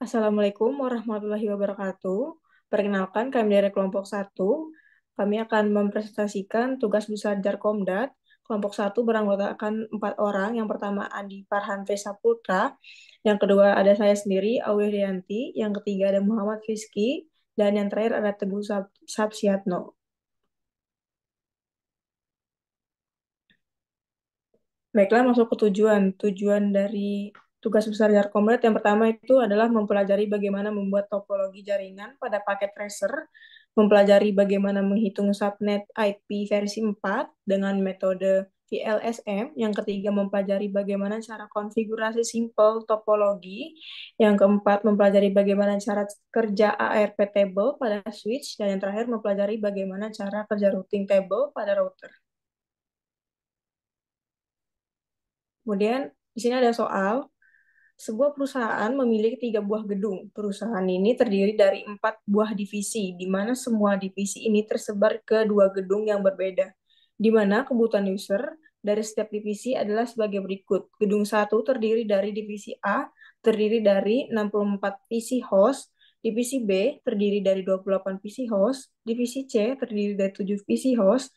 Assalamualaikum warahmatullahi wabarakatuh. Perkenalkan, kami dari kelompok satu. Kami akan mempresentasikan tugas besar Jarkomdat. Kelompok satu beranggotakan 4 orang. Yang pertama Andi Farhan Saputra. Yang kedua ada saya sendiri, Awi Rianti. Yang ketiga ada Muhammad Rizky. Dan yang terakhir ada Teguh Sapsiatno. Baiklah, masuk ke tujuan. Tujuan dari tugas besar Jarkomdat yang pertama itu adalah mempelajari bagaimana membuat topologi jaringan pada paket tracer, mempelajari bagaimana menghitung subnet IP versi 4 dengan metode VLSM. Yang ketiga, mempelajari bagaimana cara konfigurasi simple topologi. Yang keempat, mempelajari bagaimana cara kerja ARP table pada switch. Dan yang terakhir, mempelajari bagaimana cara kerja routing table pada router. Kemudian di sini ada soal, sebuah perusahaan memiliki 3 buah gedung. Perusahaan ini terdiri dari 4 buah divisi, di mana semua divisi ini tersebar ke 2 gedung yang berbeda. Di mana kebutuhan user dari setiap divisi adalah sebagai berikut. Gedung satu terdiri dari divisi A, terdiri dari 64 PC host, divisi B terdiri dari 28 PC host, divisi C terdiri dari 7 PC host.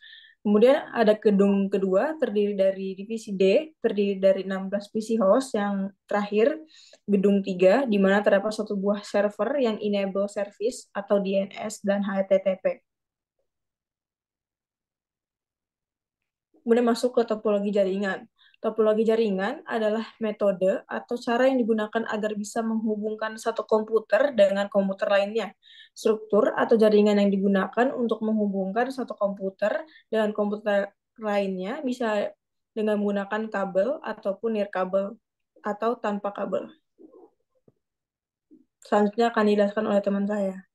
Kemudian ada gedung kedua terdiri dari divisi D, terdiri dari 16 PC host. Yang terakhir, gedung 3, di mana terdapat satu buah server yang enable service atau DNS dan HTTP. Kemudian masuk ke topologi jaringan. Topologi jaringan adalah metode atau cara yang digunakan agar bisa menghubungkan satu komputer dengan komputer lainnya. Struktur atau jaringan yang digunakan untuk menghubungkan satu komputer dengan komputer lainnya bisa dengan menggunakan kabel ataupun nirkabel atau tanpa kabel. Selanjutnya akan dijelaskan oleh teman saya.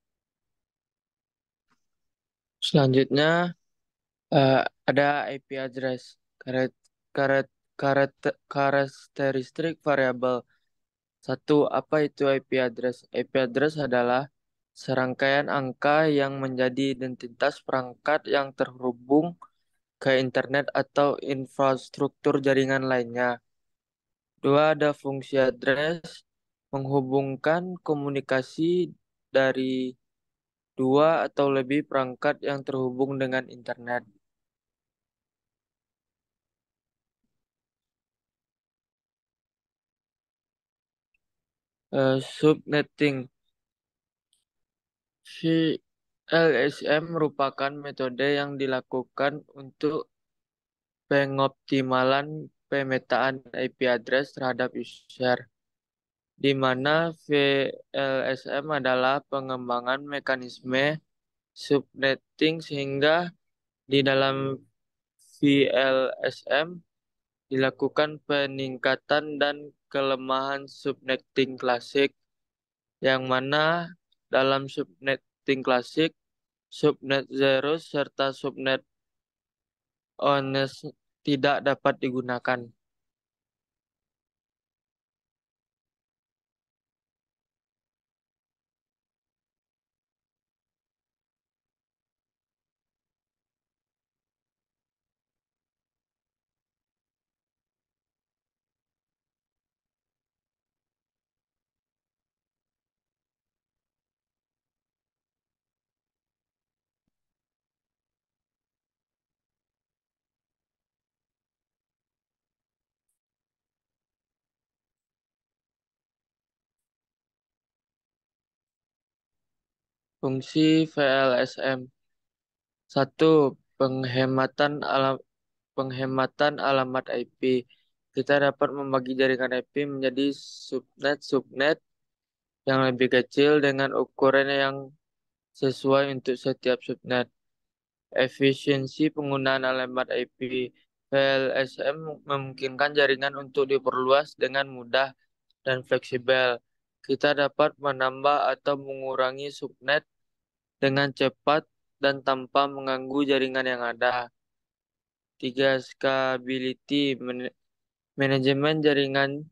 Selanjutnya eh, ada IP address, karet, karet, karakteristik variabel. Satu, apa itu IP address? IP address adalah serangkaian angka yang menjadi identitas perangkat yang terhubung ke internet atau infrastruktur jaringan lainnya. Dua, ada fungsi address, menghubungkan komunikasi dari dua atau lebih perangkat yang terhubung dengan internet. Subnetting. VLSM merupakan metode yang dilakukan untuk pengoptimalan pemetaan IP address terhadap user, di mana VLSM adalah pengembangan mekanisme subnetting sehingga di dalam VLSM dilakukan peningkatan dan kelemahan subnetting klasik, yang mana dalam subnetting klasik subnet zero serta subnet honest tidak dapat digunakan. Fungsi VLSM. Satu, penghematan alam, penghematan alamat IP. Kita dapat membagi jaringan IP menjadi subnet-subnet yang lebih kecil dengan ukuran yang sesuai untuk setiap subnet. Efisiensi penggunaan alamat IP. VLSM memungkinkan jaringan untuk diperluas dengan mudah dan fleksibel. Kita dapat menambah atau mengurangi subnet dengan cepat dan tanpa mengganggu jaringan yang ada. Tiga, scalability. Manajemen jaringan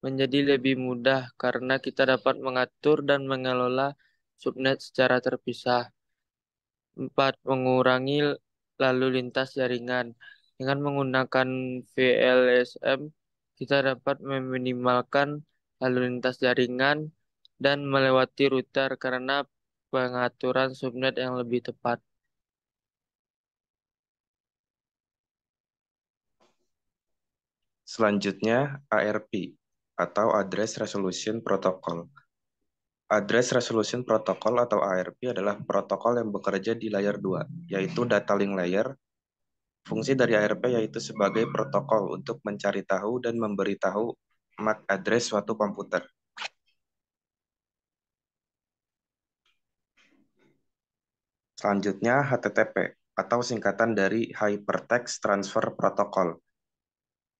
menjadi lebih mudah karena kita dapat mengatur dan mengelola subnet secara terpisah. Empat, mengurangi lalu lintas jaringan. Dengan menggunakan VLSM, kita dapat meminimalkan lalu lintas jaringan dan melewati router karena pengaturan subnet yang lebih tepat. Selanjutnya, ARP atau Address Resolution Protocol. Address Resolution Protocol atau ARP adalah protokol yang bekerja di layer 2, yaitu data link layer. Fungsi dari ARP yaitu sebagai protokol untuk mencari tahu dan memberitahu MAC address suatu komputer. Selanjutnya, HTTP atau singkatan dari Hypertext Transfer Protocol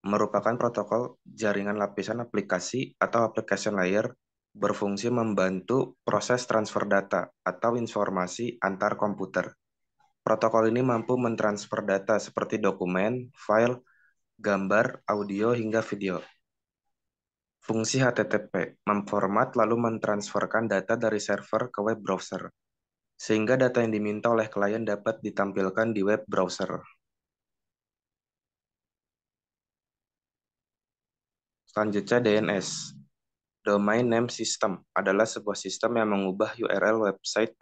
merupakan protokol jaringan lapisan aplikasi atau application layer berfungsi membantu proses transfer data atau informasi antar komputer. Protokol ini mampu mentransfer data seperti dokumen, file, gambar, audio, hingga video. Fungsi HTTP memformat lalu mentransferkan data dari server ke web browser, sehingga data yang diminta oleh klien dapat ditampilkan di web browser. Selanjutnya DNS. Domain Name System adalah sebuah sistem yang mengubah URL website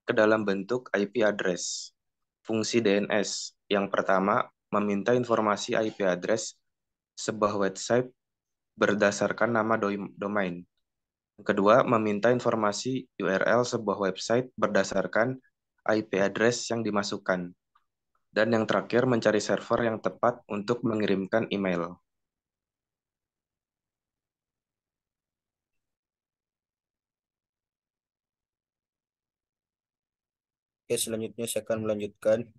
ke dalam bentuk IP address. Fungsi DNS yang pertama meminta informasi IP address sebuah website berdasarkan nama domain. Yang kedua, meminta informasi URL sebuah website berdasarkan IP address yang dimasukkan. Dan yang terakhir, mencari server yang tepat untuk mengirimkan email. Oke, selanjutnya saya akan melanjutkan.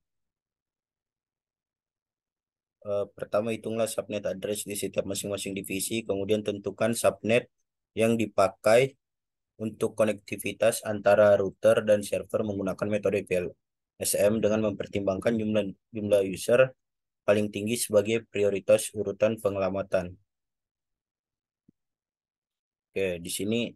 Pertama, hitunglah subnet address di setiap masing-masing divisi. Kemudian tentukan subnet yang dipakai untuk konektivitas antara router dan server menggunakan metode VLSM dengan mempertimbangkan jumlah jumlah user paling tinggi sebagai prioritas urutan pengelamatan. Oke, di sini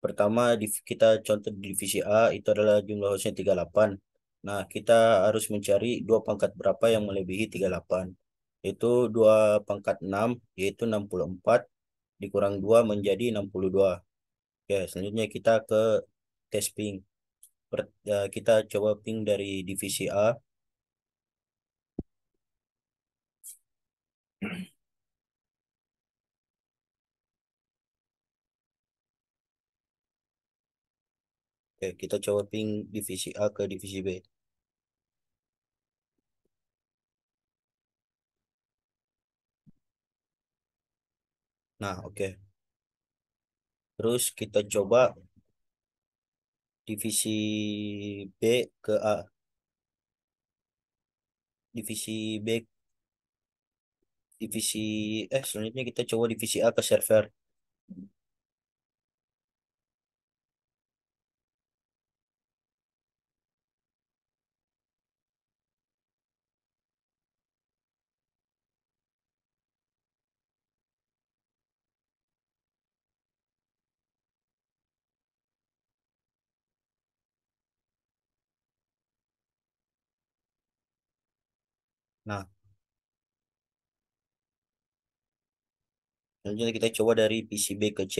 pertama kita contoh di divisi A itu adalah jumlah hostnya 38. Nah, kita harus mencari dua pangkat berapa yang melebihi 38. Itu 2 pangkat 6, yaitu 64, dikurang 2 menjadi 62. Oke, selanjutnya kita ke tes ping. Kita coba ping dari divisi A. Oke, kita coba ping divisi A ke divisi B. Nah, oke. Terus kita coba divisi B ke A. Divisi B, divisi, selanjutnya kita coba divisi A ke server. Nah, selanjutnya kita coba dari PC B ke C.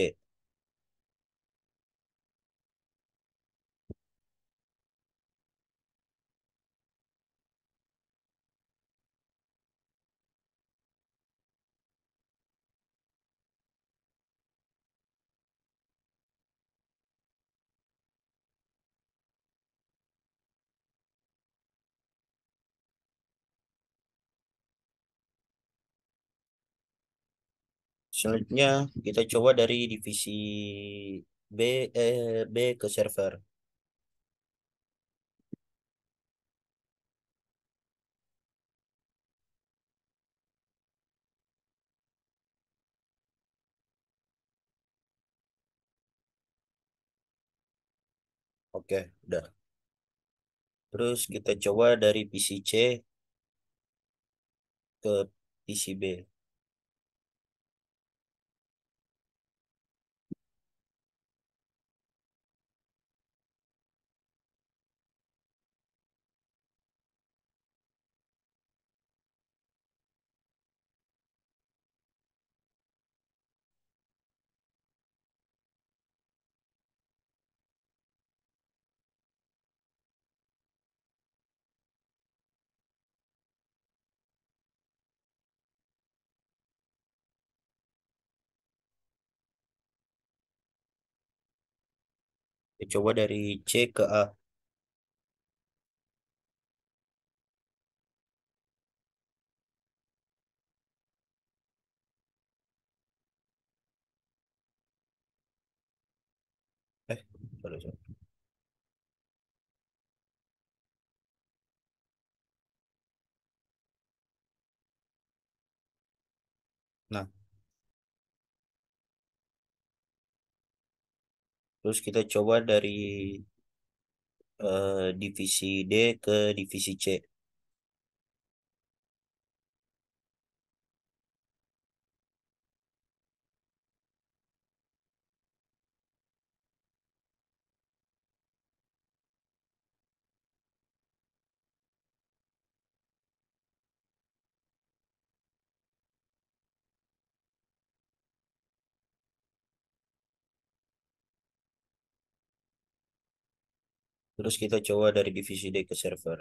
Selanjutnya kita coba dari divisi B, B ke server. Oke, udah. Terus kita coba dari PC C ke PC B. Coba dari C ke A. Eh, sorry, sorry. Nah, terus kita coba dari divisi D ke divisi C. Terus kita coba dari divisi D ke server.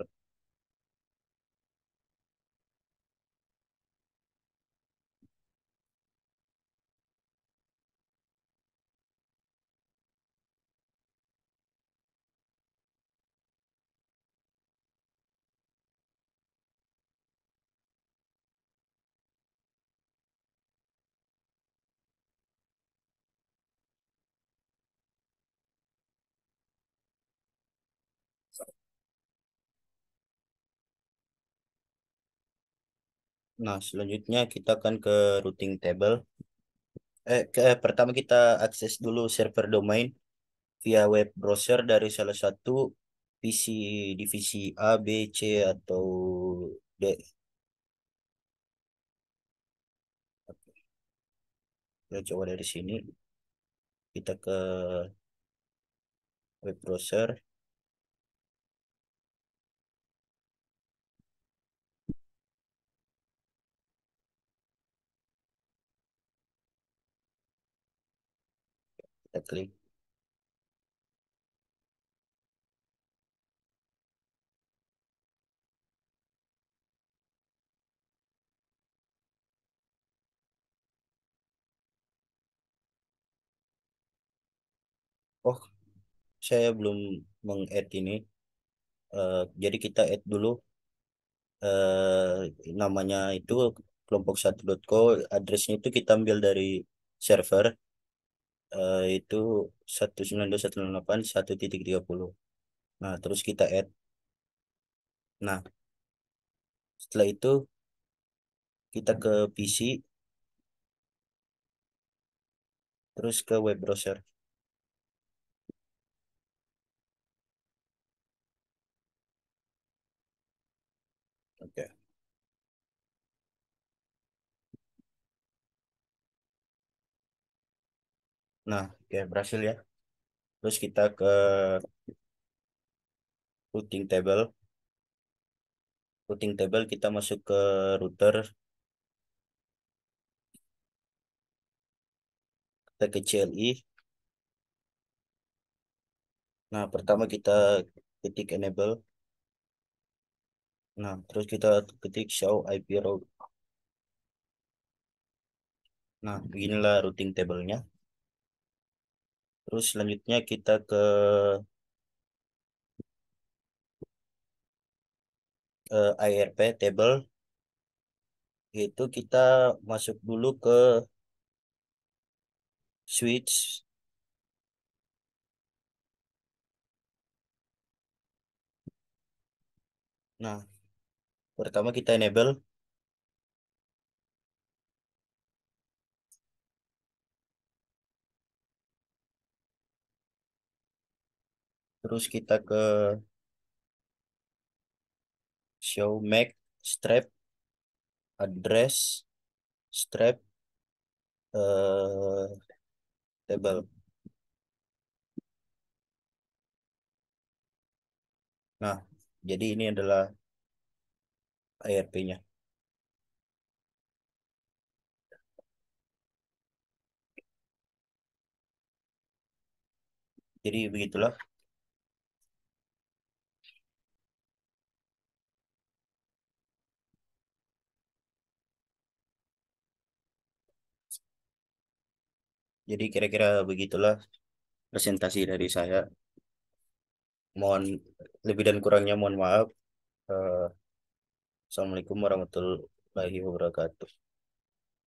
Nah, selanjutnya kita akan ke routing table. Pertama kita akses dulu server domain via web browser dari salah satu PC divisi A, B, C, atau D. Kita coba dari sini. Kita ke web browser. Kita klik. Oh, saya belum meng-add ini. Jadi kita add dulu namanya itu kelompok1.co. Addressnya itu kita ambil dari server itu 192.168.1.30. Nah, terus kita add. Nah, setelah itu kita ke PC, terus ke web browser. Oke. Nah, oke, berhasil ya. Terus kita ke routing table. Routing table kita masuk ke router, kita ke CLI. Nah, pertama kita ketik enable. Nah, terus kita ketik show IP route. Nah, beginilah routing table-nya. Terus selanjutnya kita ke IRP table. Itu kita masuk dulu ke switch. Nah, pertama kita enable. Terus kita ke show MAC strap address strap eh, table. Nah, jadi ini adalah IRP-nya. Jadi begitulah. Jadi kira-kira begitulah presentasi dari saya. Mohon lebih dan kurangnya mohon maaf. Eh, Assalamualaikum warahmatullahi wabarakatuh.